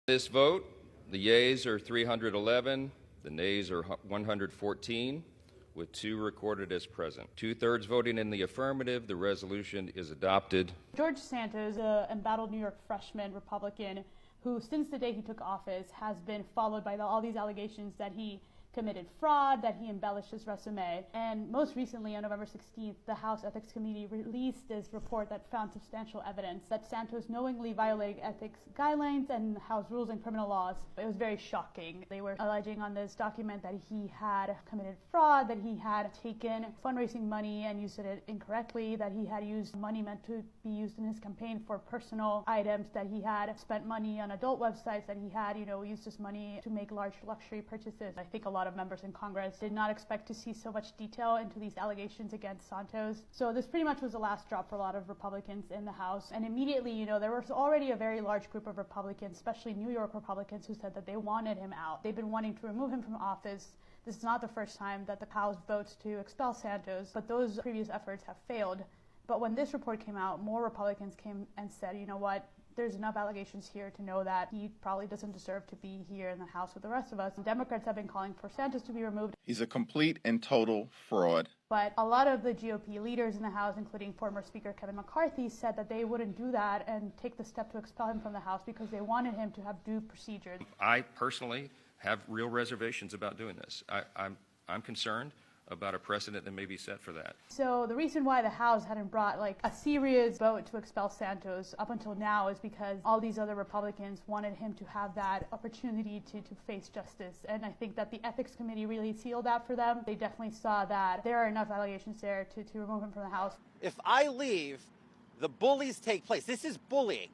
This vote, the yeas are 311, the nays are 114, with 2 recorded as present. 2/3 voting in the affirmative, the resolution is adopted. George Santos, an embattled New York freshman Republican who, since the day he took office, has been followed by all these allegations that he committed fraud, that he embellished his resume. And most recently, on November 16th, the House Ethics Committee released this report that found substantial evidence that Santos knowingly violated ethics guidelines and House rules and criminal laws. It was very shocking. They were alleging on this document that he had committed fraud, that he had taken fundraising money and used it incorrectly, that he had used money meant to be used in his campaign for personal items, that he had spent money on adult websites, that he had, used this money to make large luxury purchases. I think a lot of members in Congress did not expect to see so much detail into these allegations against Santos. So this pretty much was the last drop for a lot of Republicans in the House. And immediately, there was already a very large group of Republicans, especially New York Republicans, who said that they wanted him out. They've been wanting to remove him from office. This is not the first time that the House votes to expel Santos, but those previous efforts have failed. But when this report came out, more Republicans came and said, you know what? There's enough allegations here to know that he probably doesn't deserve to be here in the House with the rest of us. And Democrats have been calling for Santos to be removed. He's a complete and total fraud. But a lot of the GOP leaders in the House, including former Speaker Kevin McCarthy, said that they wouldn't do that and take the step to expel him from the House because they wanted him to have due procedure. I personally have real reservations about doing this. I'm concerned about a precedent that may be set for that. So the reason why the House hadn't brought a serious vote to expel Santos up until now is because all these other Republicans wanted him to have that opportunity to face justice. And I think that the Ethics Committee really sealed that for them. They definitely saw that there are enough allegations there to remove him from the House. If I leave, the bullies take place. This is bullying.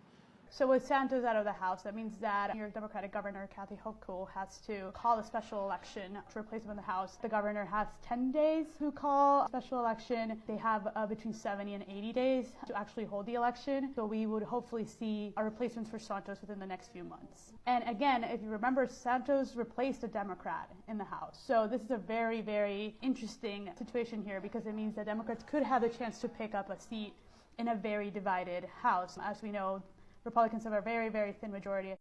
So with Santos out of the House, that means that New York Democratic Governor Kathy Hochul has to call a special election to replace him in the House. The governor has 10 days to call a special election. They have between 70 and 80 days to actually hold the election. So we would hopefully see a replacement for Santos within the next few months. And again, if you remember, Santos replaced a Democrat in the House. So this is a very, very interesting situation here because it means that Democrats could have the chance to pick up a seat in a very divided House. As we know, Republicans have a very, very thin majority.